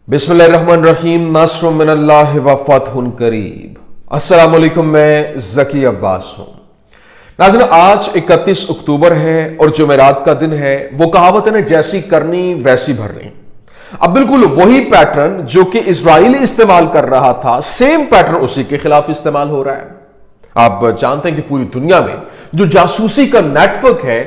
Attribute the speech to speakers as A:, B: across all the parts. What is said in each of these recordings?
A: बिस्मिल्लाहिर्रहमानिर्रहीम नास्रुम मिनल्लाह व फतहुन करीब। अस्सलाम वालेकुम, मैं ज़की अब्बास हूं। नाज़रीन, आज 31 अक्टूबर है और जुमेरात का दिन है। वो कहावत है ना, जैसी करनी वैसी भरनी। अब बिल्कुल वही पैटर्न जो कि इजराइल इस्तेमाल कर रहा था, सेम पैटर्न उसी के खिलाफ इस्तेमाल हो रहा है। आप जानते हैं कि पूरी दुनिया में जो जासूसी का नेटवर्क है,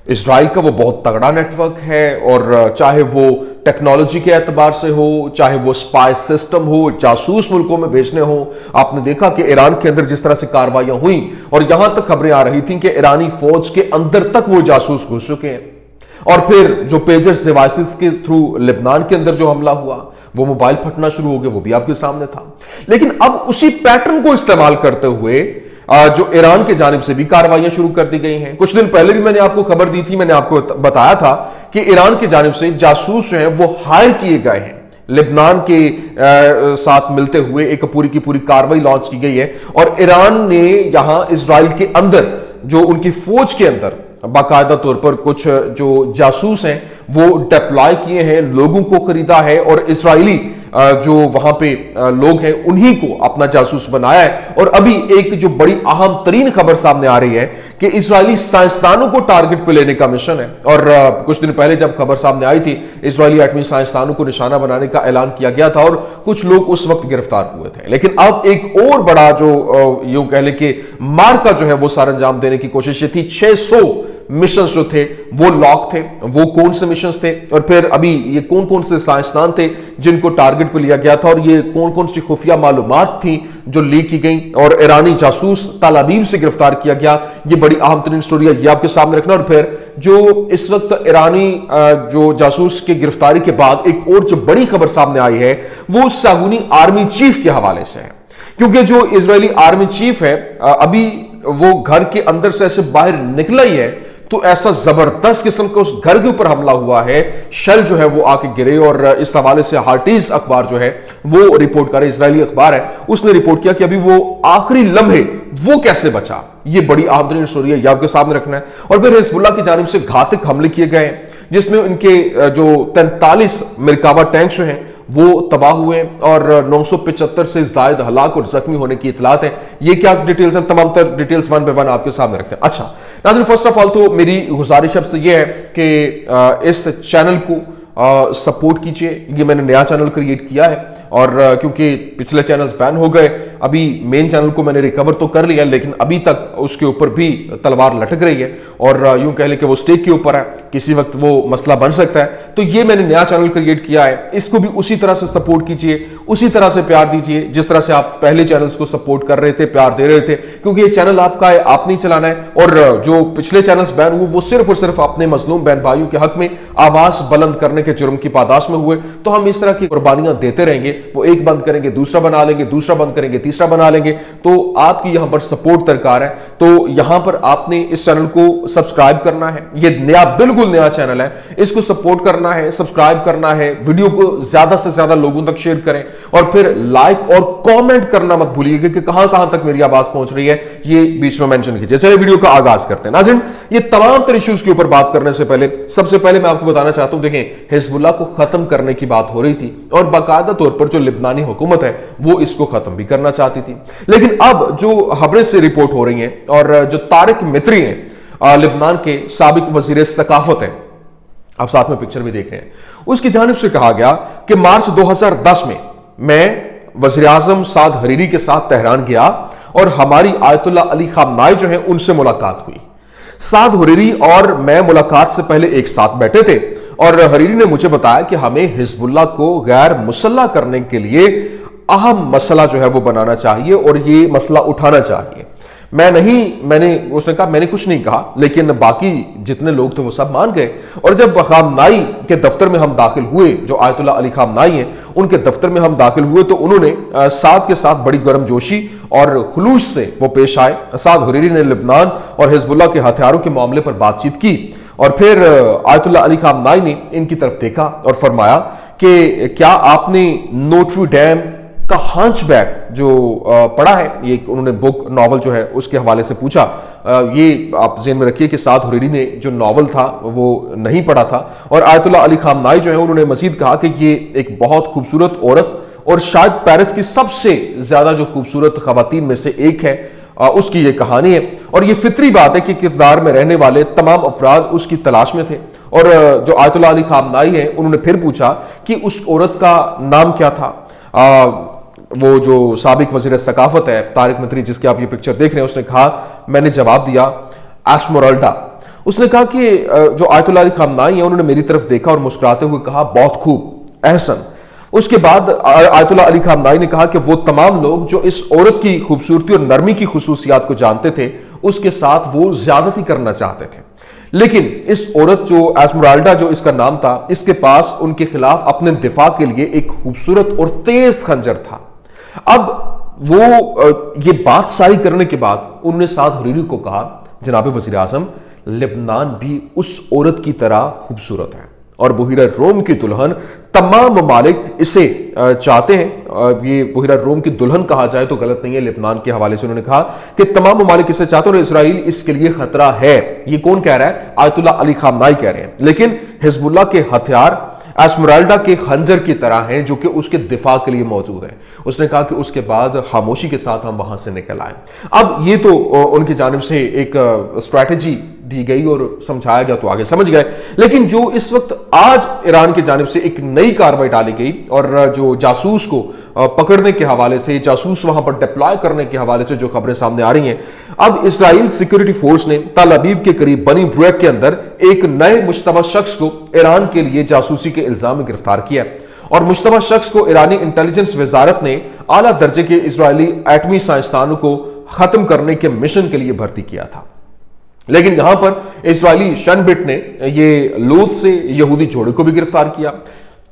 A: इजराइल का वो बहुत तगड़ा नेटवर्क है। और चाहे वो टेक्नोलॉजी के एतबार से हो, चाहे वो स्पाई सिस्टम हो, जासूस मुल्कों में भेजने हो। आपने देखा कि ईरान के अंदर जिस तरह से कार्रवाइयां हुई और यहां तक खबरें आ रही थी कि ईरानी फौज के अंदर तक वो जासूस घुस चुके हैं। और फिर जो पेजर्स डिवाइसेस के थ्रू लेबनान के अंदर जो हमला हुआ, वो मोबाइल फटना शुरू हो गए, वो भी आपके सामने था। लेकिन अब उसी पैटर्न को इस्तेमाल करते हुए जो ईरान के जानिब से भी कार्रवाइयां शुरू कर दी गई हैं। कुछ दिन पहले भी मैंने आपको खबर दी थी, मैंने आपको बताया था कि ईरान की जानिब से जासूस जो हैं वो हायर किए गए हैं। लेबनान के साथ मिलते हुए एक पूरी की पूरी कार्रवाई लॉन्च की गई है और ईरान ने यहां इजराइल के अंदर जो उनकी फौज के अंदर बाकायदा तौर पर कुछ जो जासूस हैं वो डिप्लॉय किए हैं, लोगों को खरीदा है और इजरायली जो वहां पे लोग हैं उन्हीं को अपना जासूस बनाया है। और अभी एक जो बड़ी अहम तरीन खबर सामने आ रही है कि इजरायली साइंसदानों को टारगेट पे लेने का मिशन है। और कुछ दिन पहले जब खबर सामने आई थी, इजरायली एटमी साइंसदानों को निशाना बनाने का ऐलान किया गया था और कुछ लोग उस वक्त गिरफ्तार हुए थे। लेकिन अब एक और बड़ा जो यूं कह ले कि मार्का जो है वो सर अंजाम देने की कोशिश थी। 600 मिशन जो थे वो लॉक थे। वो कौन से मिशन थे और फिर अभी ये कौन कौन से साइंसदान थे जिनको टारगेट पे लिया गया था और ये कौन कौन सी खुफिया मालूमात थी जो लीक की गई और ईरानी जासूस तल अवीव से गिरफ्तार किया गया। ये बड़ी अहम तरीन स्टोरी है, ये आपके सामने रखना। और फिर जो इस वक्त ईरानी जो जासूस की गिरफ्तारी के बाद एक और जो बड़ी खबर सामने आई है वो सागुनी आर्मी चीफ के हवाले से है। क्योंकि जो इजरायली आर्मी चीफ है अभी वो घर के अंदर से ऐसे बाहर निकला ही है तो ऐसा जबरदस्त किस्म का उस घर के ऊपर हमला हुआ है, शेल जो है वो आके गिरे। और इस हवाले से हार्टीज अखबार जो है वो रिपोर्ट कर रहे, इजरायली अखबार है, उसने रिपोर्ट किया कि अभी वो आखिरी लम्हे वो कैसे बचा। ये बड़ी आमदनी स्टोरी है, ये आपके सामने रखना है। और फिर हिजबुल्ला की जानिब से घातक हमले किए गए जिसमें उनके जो 43 मिरकावा टैंक जो हैं वो तबाह हुए और 975 से ज्यादा हलाक और जख्मी होने की इतलात है। ये क्या डिटेल्स हैं, तमाम तर डिटेल्स वन बाय वन आपके सामने रखते हैं। अच्छा नाज़रीन, फर्स्ट ऑफ ऑल तो मेरी गुजारिश आपसे ये है कि इस चैनल को सपोर्ट कीजिए। ये मैंने नया चैनल क्रिएट किया है और क्योंकि पिछले चैनल्स बैन हो गए, अभी मेन चैनल को मैंने रिकवर तो कर लिया लेकिन अभी तक उसके ऊपर भी तलवार लटक रही है और यूं कह ले कि वो स्टेक के ऊपर है, किसी वक्त वो मसला बन सकता है। तो ये मैंने नया चैनल क्रिएट किया है, इसको भी उसी तरह से सपोर्ट कीजिए, उसी तरह से प्यार दीजिए जिस तरह से आप पहले चैनल्स को सपोर्ट कर रहे थे, प्यार दे रहे थे। क्योंकि ये चैनल आपका है, आपने चलाना है। और जो पिछले चैनल्स बैन हुए वो सिर्फ और सिर्फ अपने मजलूम बहन भाइयों के हक में आवाज बुलंद करने के जुर्म की पादाश में हुए। तो हम इस तरह की कुर्बानियां देते रहेंगे। वो एक बंद करेंगे, दूसरा बना लेंगे, दूसरा बंद करेंगे, तीसरा बना लेंगे। तो आपकी यहां पर सपोर्ट दरकार है। तो यहां पर आपने इस चैनल को सब्सक्राइब करना है। ये नया, बिल्कुल नया चैनल है, इसको सपोर्ट करना है, सब्सक्राइब करना है, वीडियो को ज्यादा से ज्यादा लोगों तक शेयर करें और फिर लाइक और कमेंट करना मत भूलिएगा कि कहां कहां तक मेरी आवाज पहुंच रही है, ये बीच में मेंशन कीजिए। चलिए वीडियो का आगाज करते हैं। नाज़रीन, ये तमाम तरह इश्यूज के ऊपर बात करने से पहले सबसे पहले मैं आपको बताना चाहता हूं, देखें, हिजबुल्लाह को खत्म करने की बात हो रही थी और बाकायदा तौर पर जो लिबनानी हुकूमत है वो इसको खत्म भी करना चाहती थी। लेकिन अब जो खबरें से रिपोर्ट हो रही हैं और जो तारिक मित्री हैं लिबनान के साबिक वजीर सकाफत हैं, आप साथ में पिक्चर भी देख रहे हैं, उसकी जानिब से कहा गया कि मार्च 2010 में मैं वजीर आजम साद हरीरी के साथ तेहरान गया और हमारी आयतुल्लाह अली खामनाई जो है उनसे मुलाकात हुई। साद हरीरी और मैं मुलाकात से पहले एक साथ बैठे थे और हरीरी ने मुझे बताया कि हमें हिजबुल्लाह को गैर मुसल्लह करने के लिए अहम मसला जो है वो बनाना चाहिए और ये मसला उठाना चाहिए। उसने कहा मैंने कुछ नहीं कहा, लेकिन बाकी जितने लोग थे वो सब मान गए। और जब खामनाई के दफ्तर में हम दाखिल हुए, जो आयतुल्लाह अली खामनाई हैं उनके दफ्तर में हम दाखिल हुए, तो उन्होंने साद के साथ बड़ी गर्मजोशी और खुलूस से वो पेश आए। साद हुरीरी ने लिबनान और हिजबुल्लाह के हथियारों के मामले पर बातचीत की और फिर आयतुल्लाह अली खामनाई ने इनकी तरफ देखा और फरमाया कि क्या आपने नोट्री डैम का हंचबैक जो पढ़ा है, ये उन्होंने बुक नॉवल जो है उसके हवाले से पूछा। ये आप ज़हन में रखिए कि साद हुरैरी ने जो नॉवल था वो नहीं पढ़ा था। और आयतुल्लाह अली खामनाई जो है उन्होंने मजीद कहा कि ये एक बहुत खूबसूरत औरत और शायद पेरिस की सबसे ज्यादा जो खूबसूरत खवातीन में से एक है, उसकी ये कहानी है। और ये फितरी बात है कि किरदार में रहने वाले तमाम अफराद उसकी तलाश में थे। और जो आयतुल्लाह अली खामनाई है उन्होंने फिर पूछा कि उस औरत का नाम क्या था। वो जो साबिक वजीर सकाफत है तारिक मंत्री, जिसकी आप ये पिक्चर देख रहे हैं, उसने कहा, मैंने जवाब दिया एस्मरल्डा। उसने कहा कि जो आयतुल्लाह अली खामनाई है उन्होंने मेरी तरफ देखा और मुस्कुराते हुए कहा, बहुत खूब, एहसन। उसके बाद आयतुल्लाह अली खामनाई ने कहा कि वो तमाम लोग जो इस औरत की खूबसूरती और नरमी की खुसूसियात को जानते थे उसके साथ वो ज्यादती करना चाहते थे। लेकिन इस औरत जो एस्मराल्डा जो इसका नाम था, इसके पास उनके खिलाफ अपने दिफा के लिए एक खूबसूरत और तेज खंजर था। अब वो ये बात सारी करने के बाद उन्होंने साद हुरैरी को कहा, जनाब वजीर आजम, लेबनान भी उस औरत की तरह खूबसूरत है और बुहिरा रोम की दुल्हन तमाम ममालिक इसे चाहते हैं। ये बुहिरा रोम की दुल्हन कहा जाए तो गलत नहीं है। लेबनान के हवाले से उन्होंने कहा कि तमाम ममालिक इसे चाहते हैं और इसराइल इसके लिए खतरा है। ये कौन कह रहा है? आयतुल्लाह अली खामनाई कह रहे हैं। लेकिन हिजबुल्लाह के हथियार एस्मराल्डा के खंजर की तरह हैं जो कि उसके दिफा के लिए मौजूद है। उसने कहा कि उसके बाद खामोशी के साथ हम वहां से निकल आए। अब ये तो उनकी जानिब से एक स्ट्रैटेजी दी गई और समझाया गया तो आगे समझ गए। लेकिन जो इस वक्त आज ईरान की जानिब से एक नई कार्रवाई डाली गई और जो जासूस को पकड़ने के हवाले से, जासूस वहां पर डिप्लॉय करने के हवाले से जो खबरें सामने आ रही हैं, अब इजराइल सिक्योरिटी फोर्स ने तल अबीब के करीब बनी ब्रुएक के अंदर एक नए मुश्तबा शख्स को ईरान के लिए जासूसी के इल्जाम में गिरफ्तार किया। और मुश्तबा शख्स को ईरानी इंटेलिजेंस वजारत ने आला दर्जे के इजरायली एटमी साइंसदानों को खत्म करने के मिशन के लिए भर्ती किया था। लेकिन यहां पर इजरायली शनबिट ने ये लूत से यहूदी जोड़े को भी गिरफ्तार किया।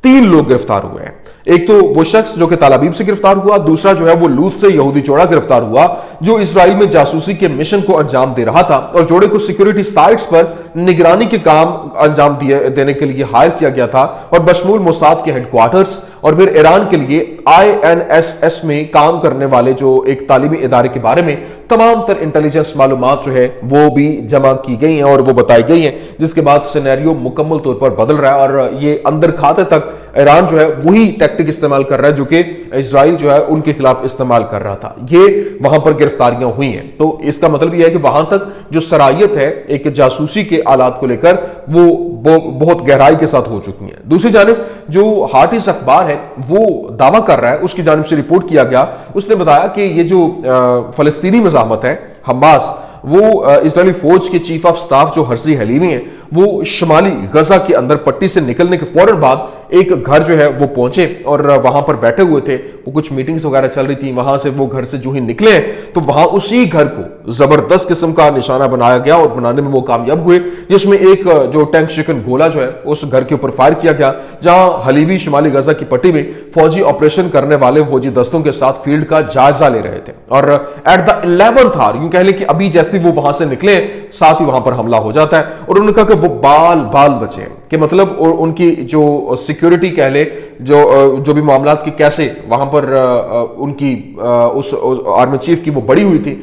A: 3 लोग गिरफ्तार हुए हैं। एक तो वो शख्स जो कि तल अबीब से गिरफ्तार हुआ, दूसरा जो है वो लूत से यहूदी जोड़ा गिरफ्तार हुआ जो इसराइल में जासूसी के मिशन को अंजाम दे रहा था और जोड़े को सिक्योरिटी साइट्स पर निगरानी के काम अंजाम देने के लिए हायर किया गया था और बशमूल मोसाद के हेडक्वार्टर्स और फिर ईरान के लिए INSS में काम करने वाले जो एक तालीमी इदारे के बारे में तमाम तर इंटेलिजेंस मालूमात जो है वो भी जमा की गई हैं और वो बताई गई हैं, जिसके बाद सिनेरियो मुकम्मल तौर पर बदल रहा है और ये अंदर खाते तक ईरान जो है वही टैक्टिक इस्तेमाल कर रहा है जो कि इजराइल जो है उनके खिलाफ इस्तेमाल कर रहा था। ये वहां पर गिरफ्तारियां हुई हैं। तो इसका मतलब यह है कि वहां तक जो सरायत है एक जासूसी के आलात को लेकर वो बहुत गहराई के साथ हो चुकी है। दूसरी जानिब जो हार्टिस अखबार है वो दावा कर रहा है, उसकी जानिब से रिपोर्ट किया गया, उसने बताया कि ये जो फलस्तीनी मज़ाहमत है हमास, वो इजरायली फौज के चीफ ऑफ स्टाफ जो हर्जी हलीमी है वो शुमाली गजा के अंदर पट्टी से निकलने के फौरन बाद एक घर जो है वो पहुंचे और वहां पर बैठे हुए थे। वो कुछ मीटिंग्स वगैरह चल रही थी। वहां से वो घर से जो ही निकले तो वहां उसी घर को जबरदस्त किस्म का निशाना बनाया गया और बनाने में वो कामयाब हुए, जिसमें एक जो टैंक शिकन गोला जो है उस घर के ऊपर फायर किया गया जहां हलीवी शुमाली गजा की पट्टी में फौजी ऑपरेशन करने वाले फौजी दस्तों के साथ फील्ड का जायजा ले रहे थे। और एट द 11th आवर, यूं कह लें कि अभी जैसे वो वहां से निकले साथ ही वहां पर हमला हो जाता है। और उन्होंने कहा कि वो बाल बचे कि मतलब उनकी जो सिक्योरिटी कह ले, जो भी मामलात की कैसे वहां पर उनकी उस आर्मी चीफ की वो बड़ी हुई थी,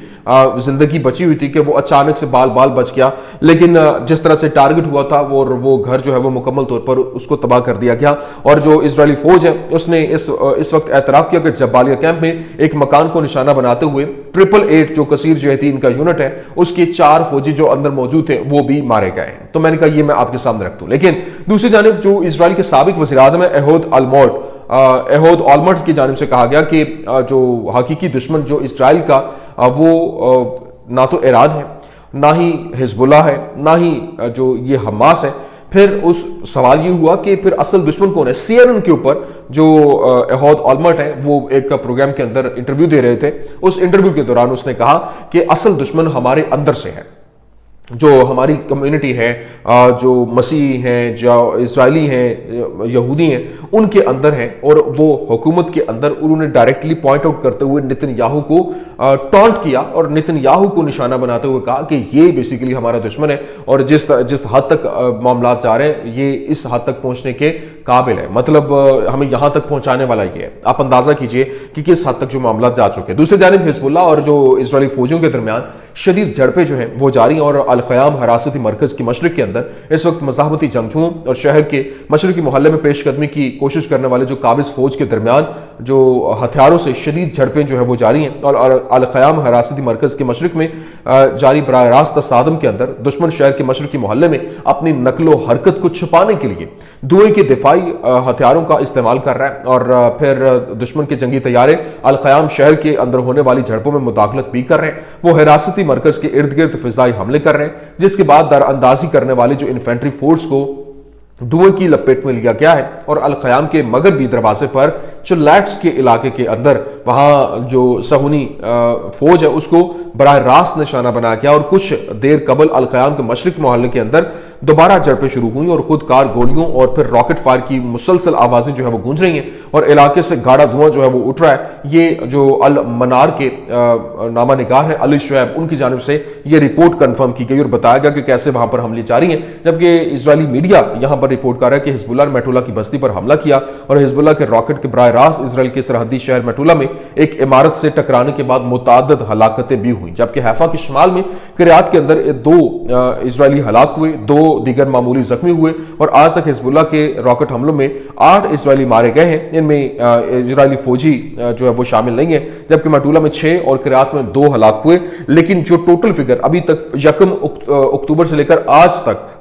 A: जिंदगी बची हुई थी कि वो अचानक से बाल बच गया। लेकिन जिस तरह से टारगेट हुआ था वो घर जो है वो मुकम्मल तौर पर उसको तबाह कर दिया गया। और जो इजरायली फौज है उसने इस वक्त एतराफ किया कि जब्बालिया कैंप में एक मकान को निशाना बनाते हुए 888 जो कसीर जो इनका यूनिट है उसके 4 फौजी जो अंदर मौजूद थे वो भी मारे गए हैं। तो मैंने कहा ये मैं आपके सामने रख दूं। लेकिन दूसरी जानिब जो इजराइल के साबिक वज़ीर आज़म है एहोद ऑलमर्ट की जानिब से कहा गया कि जो हकीकी दुश्मन जो इजराइल का वो ना तो ईरान है, ना ही हिजबुल्लाह है, ना ही जो ये हमास है। फिर उस सवाल ये हुआ कि फिर असल दुश्मन कौन है। CNN के ऊपर जो एहोद ऑलमर्ट है वो एक प्रोग्राम के अंदर इंटरव्यू दे रहे थे। उस इंटरव्यू के दौरान उसने कहा कि असल दुश्मन हमारे अंदर से है, जो हमारी कम्युनिटी है, जो मसीह हैं, जो इजरायली हैं, यहूदी हैं, उनके अंदर है और वो हुकूमत के अंदर। उन्होंने डायरेक्टली पॉइंट आउट करते हुए नेतन्याहू को टॉन्ट किया और नेतन्याहू को निशाना बनाते हुए कहा कि ये बेसिकली हमारा दुश्मन है और जिस हद तक मामला जा रहे हैं ये इस हद तक पहुंचने के काबिल है। मतलब हमें यहां तक पहुंचाने वाला ये है। आप अंदाजा कीजिए कि किस हद तक जो मामला जा चुके हैं। दूसरी जानिब हिजबुल्लाह और जो इजरायली फौजियों के दरमियान शदीद झड़पें जो हैं वो जारी हैं और अल क़याम हरासती मरकज के मशरक के अंदर इस वक्त मज़ाहबती जंगजुओं और शहर के मशरकी मोहल्ले में पेशकदमी की कोशिश करने वाले जो काबिज फौज के दरमियान जो हथियारों से शदीद झड़पें जो है वो जारी हैं। और अल क़याम हरासती मरकज के मशरक में जारी बराह रास्त तसादम के अंदर दुश्मन शहर के मशरकी मोहल्ले में अपनी नकलो हरकत को छुपाने के लिए धुएं के दिफाई हथियारों का इस्तेमाल कर रहा है और फिर दुश्मन के जंगी तैयारे अल क़याम शहर के अंदर होने वाली झड़पों में मुदाखलत भी कर रहे हैं। वो हिरासती मरकज के इर्द गिर्द फिजाई हमले कर रहे हैं, जिसके बाद दरअंदाजी करने वाली जो इन्फेंट्री फोर्स को धुएं की लपेट में लिया गया है और अल क़याम के मगरबी दरवाजे पर चिल्लैट्स के इलाके के अंदर वहां जो सहूनी फौज है उसको बराह रास्त निशाना बनाया गया और कुछ देर कबल अल क़याम के मशरिक मोहल्ले के अंदर दोबारा झड़पें शुरू हुई और खुदकार गोलियों और फिर रॉकेट फायर की मुसलसल आवाजें जो है वो गूंज रही हैं और इलाके से गाढ़ा धुआं जो है वो उठ रहा है। ये जो अल मनार के नामा निगार है अली शुएब, उनकी जानिब से ये रिपोर्ट कंफर्म की गई और बताया गया कि कैसे वहां पर हमले जारी हैं। जबकि इजरायली मीडिया यहां पर रिपोर्ट कर रहा है कि हिजबुल्लाह ने मेटुला की बस्ती पर हमला किया और हिजबुल्लाह के रॉकेट के बराह रास्त इजराइल के सरहदी शहर मेटुला में एक इमारत से टकराने के बाद मुताद्दद हलाकतें भी हुई। जबकि हैफा के शुमाल में किरियात के अंदर 2 इजरायली हलाक हुए, 2 दीगर मामूली जख्मी हुए और आज तक हिजबुल्लाह के रॉकेट हमलों में 8 इजरायली मारे गए हैं। इनमें इजरायली फौजी जो है वो शामिल नहीं है। जबकि मेटुला में 6 और किरियात में 2 हलाक हुए। लेकिन जो टोटल फिगर अभी तक 1 अक्टूबर से लेकर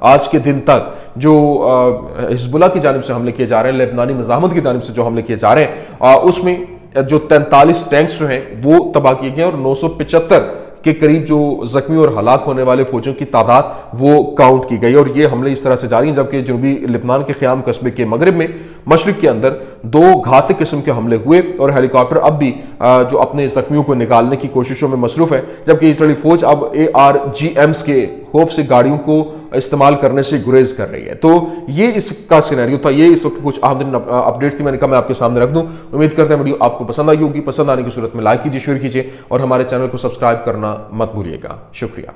A: आज के दिन तक जो हिजबुल्लाह की जानिब से हमले किए जा रहे हैं, लेबनानी मज़ाहमत की जानिब से जो हमले किए जा रहे हैं, उसमें जो 43 टैंक्स जो हैं वो तबाह किए गए और 975 के करीब जो जख्मी और हलाक होने वाले फौजियों की तादाद वो काउंट की गई और ये हमले इस तरह से जारी हैं। जबकि जनूबी लेबनान के क़याम कस्बे के मगरब में मशरिक के अंदर 2 घातक किस्म के हमले हुए और हेलीकॉप्टर अब भी जो अपने जख्मियों को निकालने की कोशिशों में मसरूफ है। जबकि इजरायली फौज अब ARGMs के खौफ से गाड़ियों को इस्तेमाल करने से गुरेज कर रही है। तो ये इसका सिनेरियो था। ये इस वक्त कुछ अहम अपडेट्स थी, मैंने कहा मैं आपके सामने रख दूं। उम्मीद करते हैं वीडियो आपको पसंद आई होगी। पसंद आने की सूरत में लाइक कीजिए, शेयर कीजिए और हमारे चैनल को सब्सक्राइब करना मत भूलिएगा। शुक्रिया।